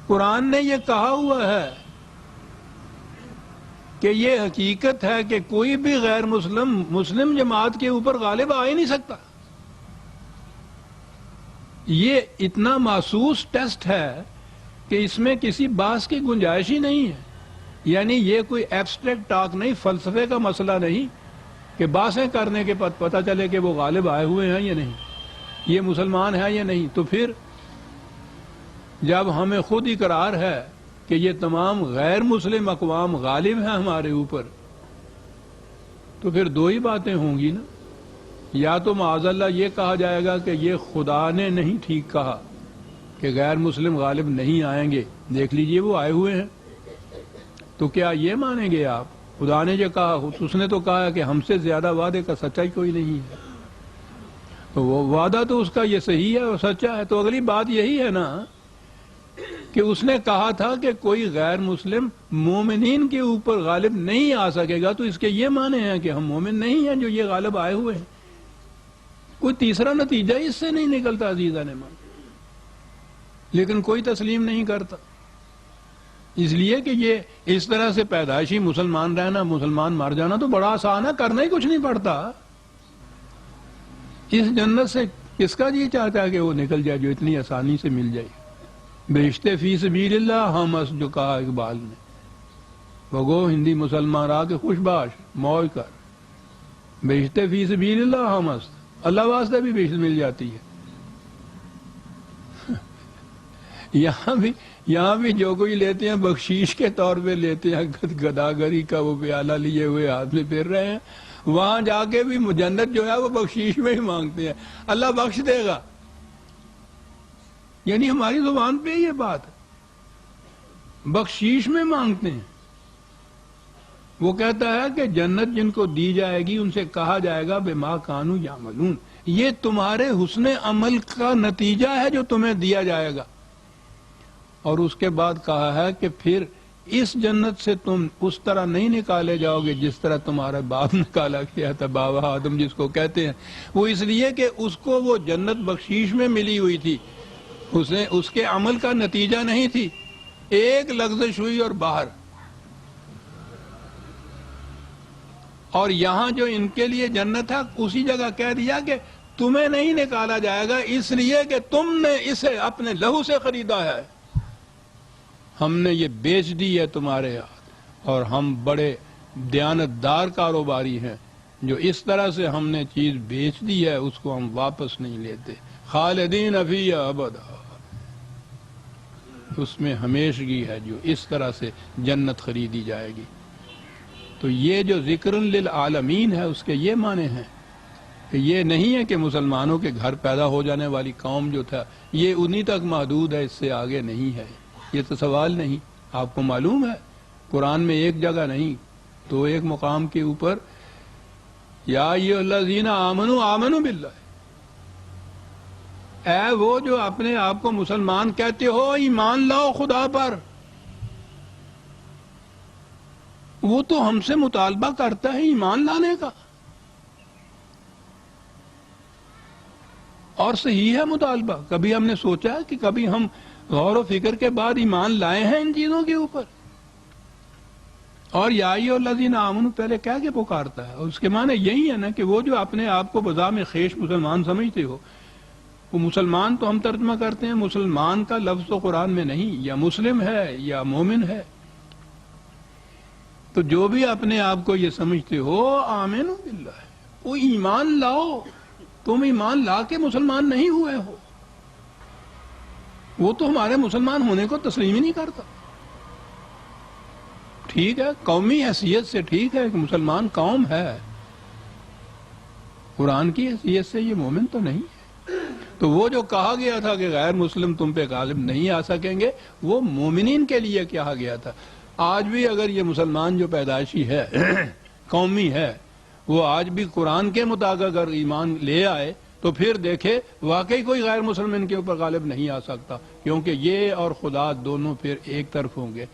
قرآن نے یہ کہا ہوا ہے کہ یہ حقیقت ہے کہ کوئی بھی غیر مسلم جماعت کے اوپر غالب آ ہی نہیں سکتا. یہ اتنا محسوس ٹیسٹ ہے کہ اس میں کسی بحث کی گنجائش ہی نہیں ہے. یعنی یہ کوئی ایبسٹریکٹ ٹاک نہیں، فلسفے کا مسئلہ نہیں کہ بحثیں کرنے کے پتہ چلے کہ وہ غالب آئے ہوئے ہیں یا نہیں، یہ مسلمان ہیں یا نہیں. تو پھر جب ہمیں خود اقرار ہے کہ یہ تمام غیر مسلم اقوام غالب ہیں ہمارے اوپر، تو پھر دو ہی باتیں ہوں گی نا. یا تو معاذ اللہ یہ کہا جائے گا کہ یہ خدا نے نہیں ٹھیک کہا کہ غیر مسلم غالب نہیں آئیں گے، دیکھ لیجئے وہ آئے ہوئے ہیں. تو کیا یہ مانیں گے آپ؟ خدا نے جو کہا، اس نے تو کہا کہ ہم سے زیادہ وعدے کا سچا ہی کوئی نہیں ہے. تو وہ وعدہ تو اس کا یہ صحیح ہے اور سچا ہے. تو اگلی بات یہی ہے نا کہ اس نے کہا تھا کہ کوئی غیر مسلم مومنین کے اوپر غالب نہیں آ سکے گا، تو اس کے یہ معنی ہیں کہ ہم مومن نہیں ہیں جو یہ غالب آئے ہوئے ہیں. کوئی تیسرا نتیجہ اس سے نہیں نکلتا عزیزان مان، لیکن کوئی تسلیم نہیں کرتا. اس لیے کہ یہ اس طرح سے پیدائشی مسلمان رہنا، مسلمان مر جانا تو بڑا آسان ہے، کرنا ہی کچھ نہیں پڑتا. اس جنت سے کس کا جی چاہتا ہے کہ وہ نکل جائے جو اتنی آسانی سے مل جائے؟ بہشتے فی سبیل اللہ ہم اس، جو کہا اقبال نے، بگو ہندی مسلمان را کے خوش باش موج کر، بہشتے فی سبیل اللہ ہم اس، اللہ واسطے بھی بہشت مل جاتی ہے. یہاں بھی جو کوئی لیتے ہیں بخشیش کے طور پہ لیتے ہیں، گداگری کا وہ پیالہ لیے ہوئے ہاتھ میں پھر رہے ہیں. وہاں جا کے بھی جنت جو ہے وہ بخشیش میں ہی مانگتے ہیں، اللہ بخش دے گا. یعنی ہماری زبان پہ یہ بات بخشیش میں مانگتے ہیں. وہ کہتا ہے کہ جنت جن کو دی جائے گی ان سے کہا جائے گا بما کانوا یعملون، یہ تمہارے حسن عمل کا نتیجہ ہے جو تمہیں دیا جائے گا. اور اس کے بعد کہا ہے کہ پھر اس جنت سے تم اس طرح نہیں نکالے جاؤ گے جس طرح تمہارا باپ نکالا گیا تھا، بابا آدم جس کو کہتے ہیں. وہ اس لیے کہ اس کو وہ جنت بخشیش میں ملی ہوئی تھی، اس کے عمل کا نتیجہ نہیں تھی. ایک لغزش ہوئی اور باہر. اور یہاں جو ان کے لیے جنت ہے اسی جگہ کہہ دیا کہ تمہیں نہیں نکالا جائے گا اس لیے کہ تم نے اسے اپنے لہو سے خریدا ہے، ہم نے یہ بیچ دی ہے تمہارے ہاتھ، اور ہم بڑے دیانتدار کاروباری ہیں جو اس طرح سے ہم نے چیز بیچ دی ہے اس کو ہم واپس نہیں لیتے. خالدین فیہا ابدا، اس میں ہمیشگی ہے جو اس طرح سے جنت خریدی جائے گی. تو یہ جو ذکر للعالمین ہے اس کے یہ معنی ہیں کہ یہ نہیں ہے کہ مسلمانوں کے گھر پیدا ہو جانے والی قوم جو تھا یہ انہی تک محدود ہے، اس سے آگے نہیں ہے. یہ تو سوال نہیں. آپ کو معلوم ہے قرآن میں ایک جگہ نہیں تو ایک مقام کے اوپر یا ایھا الذین آمنوا آمنوا باللہ، اے وہ جو اپنے آپ کو مسلمان کہتے ہو ایمان لاؤ خدا پر. وہ تو ہم سے مطالبہ کرتا ہے ایمان لانے کا، اور صحیح ہے مطالبہ. کبھی ہم نے سوچا ہے کہ کبھی ہم غور و فکر کے بعد ایمان لائے ہیں ان چیزوں کے اوپر؟ اور یا ایھا الذین آمنوا پہلے کہہ کے پکارتا ہے، اور اس کے معنی یہی ہے نا کہ وہ جو اپنے آپ کو بذام خیش مسلمان سمجھتے ہو، وہ مسلمان تو ہم ترجمہ کرتے ہیں، مسلمان کا لفظ تو قرآن میں نہیں، یا مسلم ہے یا مومن ہے. تو جو بھی اپنے آپ کو یہ سمجھتے ہو آمنوا باللہ، وہ ایمان لاؤ. تم ایمان لا کے مسلمان نہیں ہوئے ہو، وہ تو ہمارے مسلمان ہونے کو تسلیم ہی نہیں کرتا. ٹھیک ہے قومی حیثیت سے ٹھیک ہے کہ مسلمان قوم ہے، قرآن کی حیثیت سے یہ مومن تو نہیں ہے. تو وہ جو کہا گیا تھا کہ غیر مسلم تم پہ غالب نہیں آ سکیں گے، وہ مومنین کے لیے کہا گیا تھا. آج بھی اگر یہ مسلمان جو پیدائشی ہے قومی ہے، وہ آج بھی قرآن کے مطابق اگر ایمان لے آئے تو پھر دیکھے واقعی کوئی غیر مسلم ان کے اوپر غالب نہیں آ سکتا، کیونکہ یہ اور خدا دونوں پھر ایک طرف ہوں گے.